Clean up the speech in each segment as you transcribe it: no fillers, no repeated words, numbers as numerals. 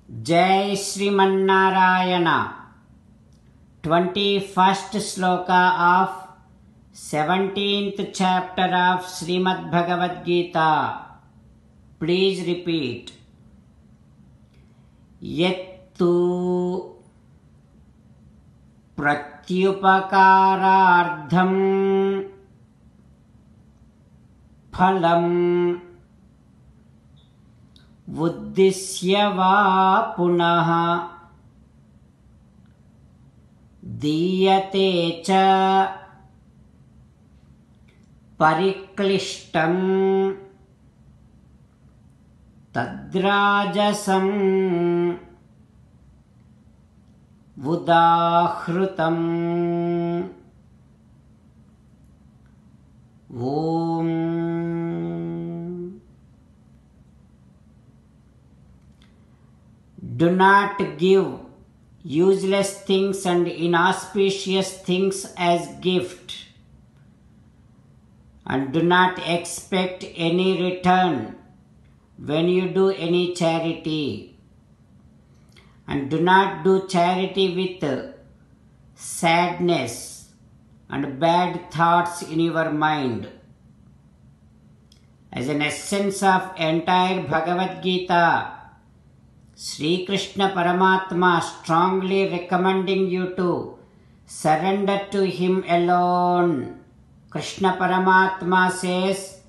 Jai Srimanarayana. 21st sloka of 17th chapter of Srimad Bhagavad Gita. Please repeat. Yettu pratyupakarardham phalam uddisya va punaha diyate cha pariklishtam tadrajasam udahrutam. Om. Do not give useless things and inauspicious things as gift, and do not expect any return when you do any charity, and do not do charity with sadness and bad thoughts in your mind. As an essence of entire Bhagavad Gita, Sri Krishna Paramatma strongly recommending you to surrender to him alone. Krishna Paramatma says,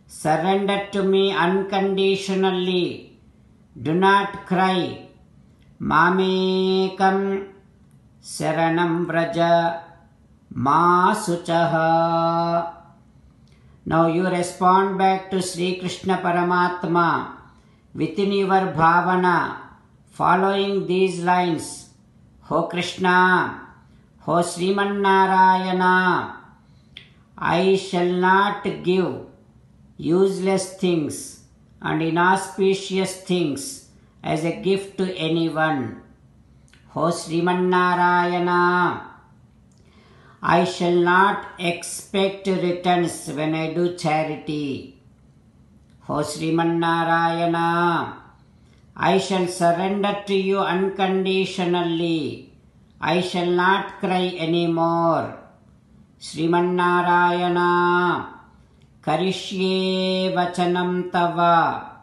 surrender to me unconditionally. Do not cry. Mamekam saranam vraja ma suchaha. Now you respond back to Sri Krishna Paramatma within your bhavana, following these lines. Ho Krishna, Ho Srimanarayana, I shall not give useless things and inauspicious things as a gift to anyone. Ho Srimanarayana, I shall not expect returns when I do charity. Ho Srimanarayana, I shall surrender to you unconditionally. I shall not cry anymore. Srimanarayana, Karishye Vachanam Tava,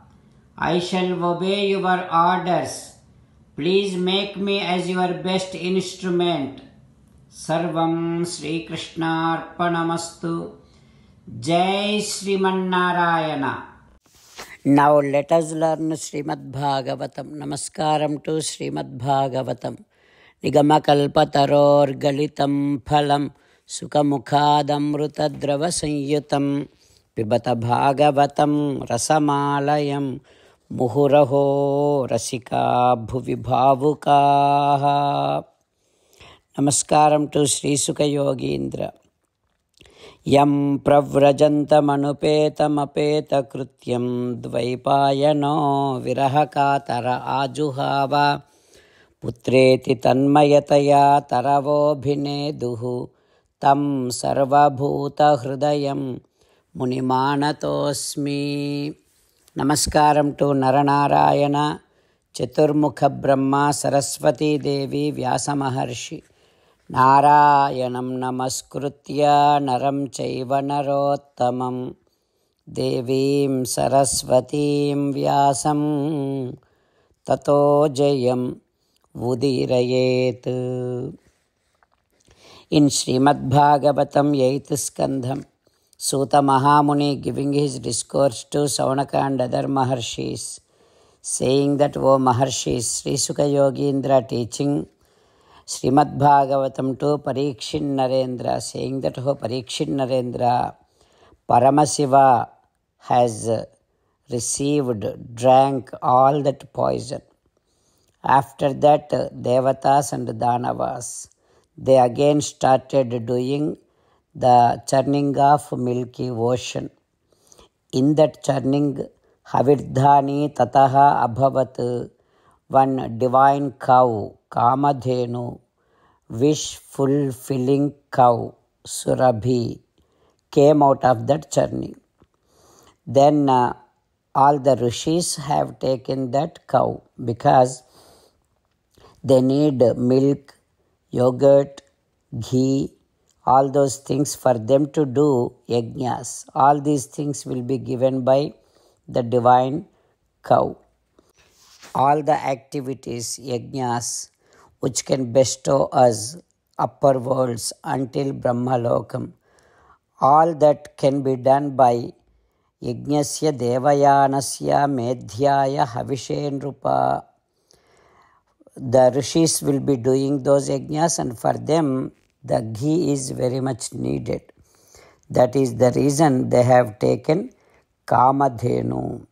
I shall obey your orders. Please make me as your best instrument. Sarvam Sri Krishna Arpanamastu. Jai Srimanarayana. Now let us learn Srimad Bhagavatam. Namaskaram to Srimad Bhagavatam. Nigamakalpataror galitam phalam sukamukhadamrutadrava sanyutam pibata bhagavatam rasamalayam muhuraho rasika bhuvi bhavukaha. Namaskaram to Sri Sukha Yogindra. Yam pravrajantamanupeta krutyam dvaipayano virahakatara ajuhava putreti tanmayataya taravobhineduhu tam sarvabhuta hridayam munimanatosmi. Namaskaram to Naranarayana, Chaturmukha Brahma, Saraswati Devi, Vyasa Maharshi. Narayanam namaskritya naram chaiva narottamam devim saraswatim vyasam tato jayam udirayet. In Srimad Bhagavatam 8th Skandham, Suta Mahamuni giving his discourse to Saunaka and other Maharshis, saying that, O Maharshis, Sri Sukha Yogindra teaching Srimad Bhagavatam to Parikshin Narendra, saying that, O Parikshin Narendra, Paramasiva has drank all that poison. After that, Devatas and Danavas, they again started doing the churning of milky ocean. In that churning, Havirdhani Tataha Abhavat, one divine cow, Kamadhenu, wish-fulfilling cow, Surabhi, came out of that churning. Then all the rishis have taken that cow because They need milk, yogurt, ghee, all those things for them to do yajnas. All these things will be given by the divine cow. All the activities, yajnas, which can bestow us upper worlds until Brahmalokam, all that can be done by Yajnasya Devayanasya Medhyaya Havishenrupa. The rishis will be doing those yajnas, and for them the ghee is very much needed. That is the reason they have taken Kamadhenu.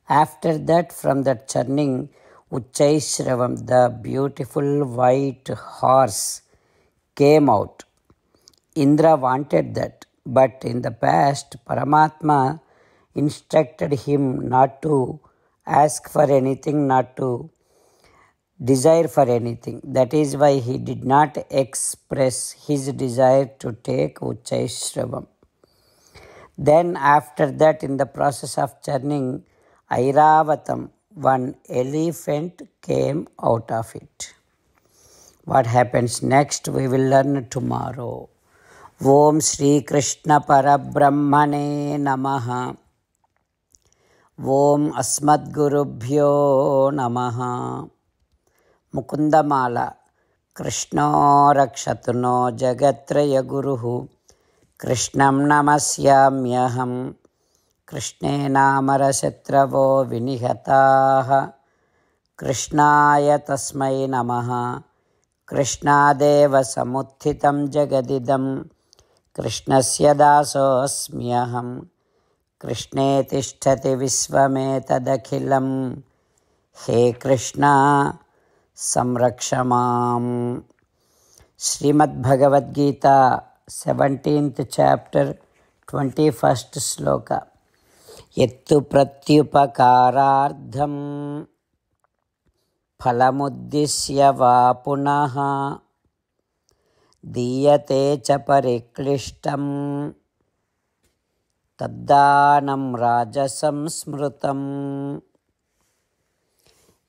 After that, from that churning, Uchchaishravam, the beautiful white horse, came out. Indra wanted that, but in the past, Paramatma instructed him not to ask for anything, not to desire for anything. That is why he did not express his desire to take Uchchaishravam. Then after that, in the process of churning, Airavatam, one elephant came out of it. What happens next, we will learn tomorrow. Om Shri Krishna Parabrahmane Namaha. Om Asmadgurubhyo Namaha. Mukundamala. Krishna Rakshatuno Jagatraya Guruhu. Krishnam Namasyamyaham. Krishnena Marasatravo Vinihataha. Krishnaya Tasmai Namaha. Krishnadeva Samuthitam Jagadidam. Krishnasya Dasosmyaham. Krishne Tishtati Visvametadakhilam. He Krishna Samrakshamam. Srimad Bhagavad Gita, 17th chapter, 21st sloka. Yettu pratyupakarardham phalamuddisya va punaha diyate cha pariklishtam taddanam rajasam smrutam.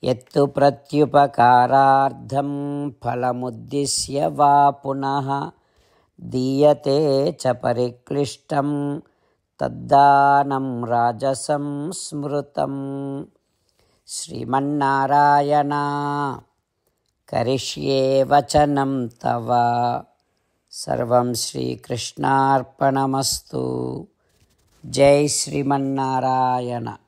Yettu pratyupakarardham phalamuddisya va punaha diyate cha pariklishtam taddanam rajasam smrutam. Srimannarayana karishye vachanam tava. Sarvam Shri Krishnarpanamastu. Jai Srimannarayana.